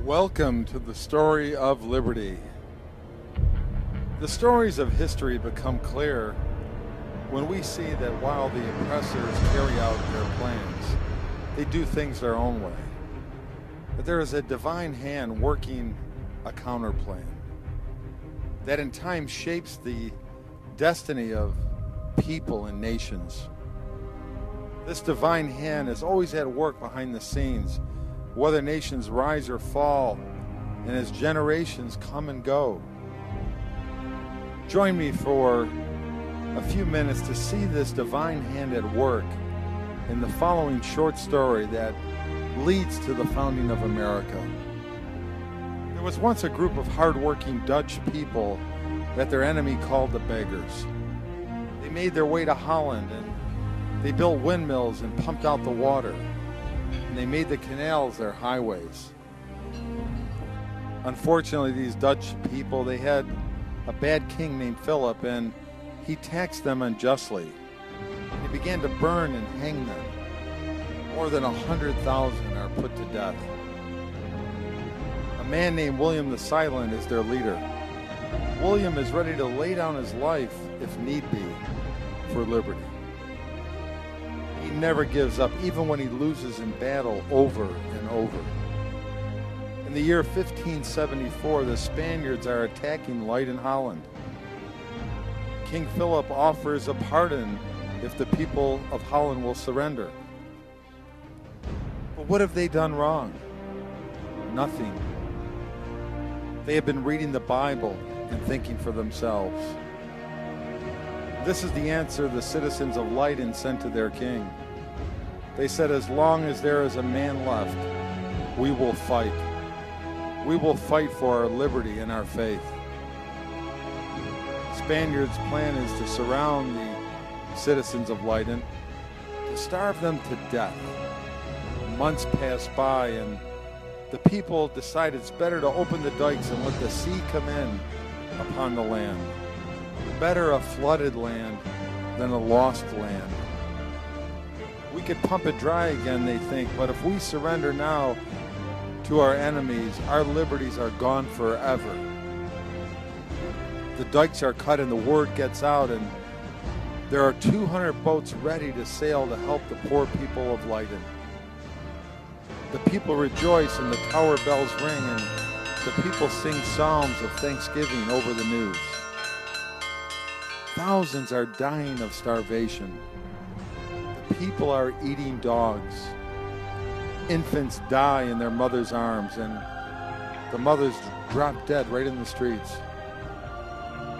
Welcome to the story of liberty. The stories of history become clear when we see that while the oppressors carry out their plans, they do things their own way. That there is a divine hand working a counterplan that in time shapes the destiny of people and nations. This divine hand is always at work behind the scenes, whether nations rise or fall, and as generations come and go. Join me for a few minutes to see this divine hand at work in the following short story that leads to the founding of America. There was once a group of hard-working Dutch people that their enemy called the Beggars. They made their way to Holland and they built windmills and pumped out the water. And they made the canals their highways. Unfortunately, these Dutch people, they had a bad king named Philip, and he taxed them unjustly. He began to burn and hang them. More than 100,000 are put to death. A man named William the Silent is their leader. William is ready to lay down his life, if need be, for liberty. He never gives up, even when he loses in battle over and over. In the year 1574, the Spaniards are attacking Leyden, Holland. King Philip offers a pardon if the people of Holland will surrender. But what have they done wrong? Nothing. They have been reading the Bible and thinking for themselves. This is the answer the citizens of Leyden sent to their king. They said, as long as there is a man left, we will fight. We will fight for our liberty and our faith. Spaniards' plan is to surround the citizens of Leyden, to starve them to death. Months pass by and the people decide it's better to open the dikes and let the sea come in upon the land. Better a flooded land than a lost land. We could pump it dry again, they think, but if we surrender now to our enemies, our liberties are gone forever. The dikes are cut and the word gets out, and there are 200 boats ready to sail to help the poor people of Leyden. The people rejoice and the tower bells ring, and the people sing psalms of thanksgiving over the news. Thousands are dying of starvation. The people are eating dogs. Infants die in their mother's arms, and the mothers drop dead right in the streets.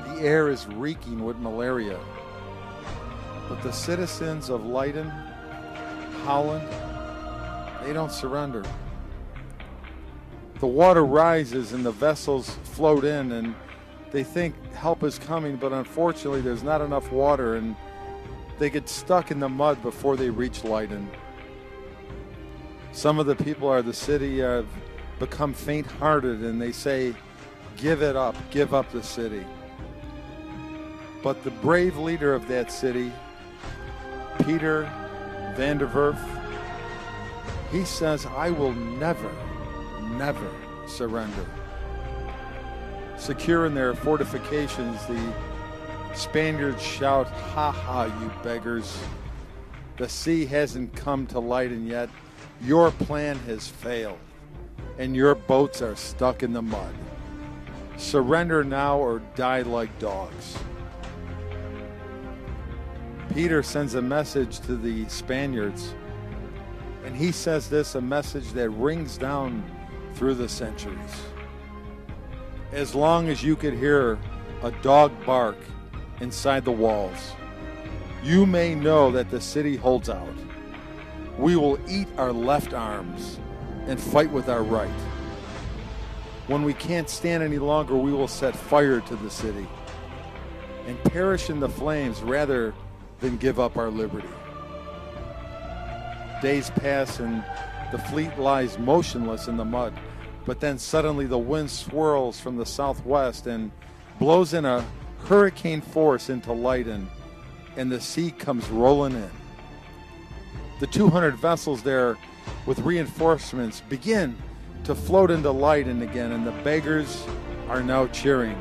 The air is reeking with malaria. But the citizens of Leyden, Holland, they don't surrender. The water rises and the vessels float in, and they think help is coming, but unfortunately there's not enough water, and they get stuck in the mud before they reach Leyden. Some of the people of the city have become faint-hearted, and they say, give it up, give up the city. But the brave leader of that city, Peter van der Werf, he says, I will never, never surrender. Secure in their fortifications, the Spaniards shout, ha ha, you beggars. The sea hasn't come to Leyden yet. Your plan has failed, and your boats are stuck in the mud. Surrender now or die like dogs. Peter sends a message to the Spaniards, and he says this, a message that rings down through the centuries. As long as you could hear a dog bark inside the walls, you may know that the city holds out. We will eat our left arms and fight with our right. When we can't stand any longer, we will set fire to the city and perish in the flames rather than give up our liberty. Days pass and the fleet lies motionless in the mud, but then suddenly the wind swirls from the southwest and blows in a hurricane force into Leyden, and the sea comes rolling in. The 200 vessels there with reinforcements begin to float into Leyden again, and the beggars are now cheering.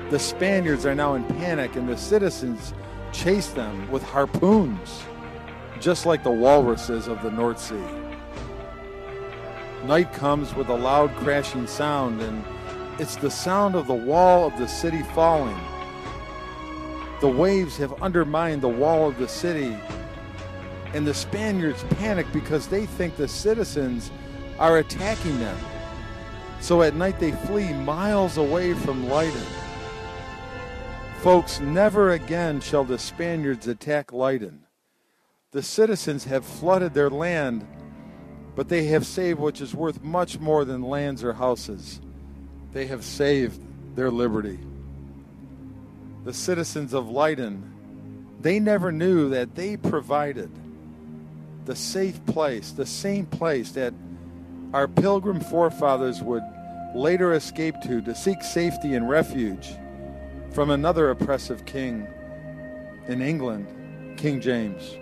The Spaniards are now in panic, and the citizens chase them with harpoons, just like the walruses of the North Sea. Night comes with a loud crashing sound, and it's the sound of the wall of the city falling. The waves have undermined the wall of the city, and the Spaniards panic because they think the citizens are attacking them. So at night they flee miles away from Leyden. Folks, never again shall the Spaniards attack Leyden. The citizens have flooded their land, but they have saved what is worth much more than lands or houses. They have saved their liberty. The citizens of Leyden, they never knew that they provided the safe place, the same place that our pilgrim forefathers would later escape to seek safety and refuge from another oppressive king in England, King James.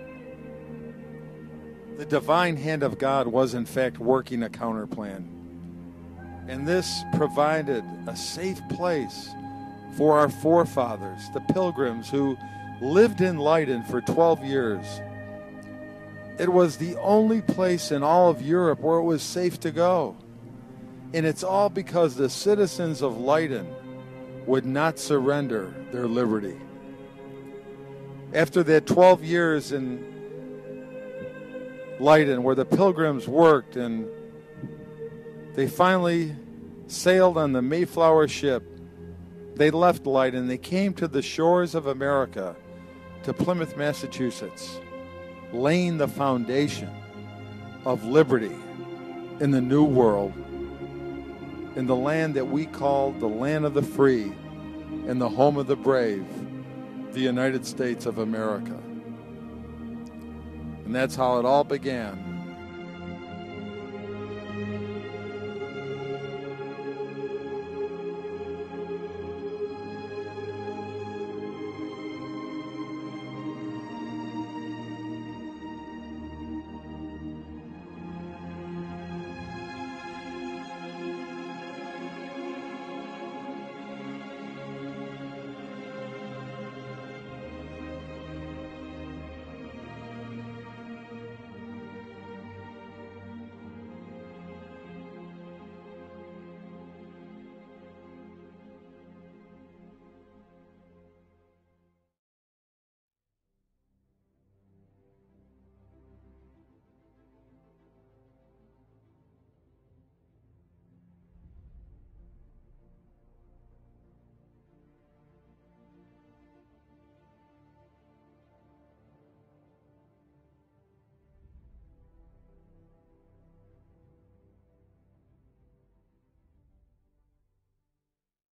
The divine hand of God was in fact working a counterplan, and this provided a safe place for our forefathers, the pilgrims who lived in Leyden for 12 years. It was the only place in all of Europe where it was safe to go. And it's all because the citizens of Leyden would not surrender their liberty. After that 12 years in Leyden, where the pilgrims worked, and they finally sailed on the Mayflower ship, they left Leyden. They came to the shores of America, to Plymouth, Massachusetts, laying the foundation of liberty in the New World, in the land that we call the land of the free and the home of the brave, the United States of America. And that's how it all began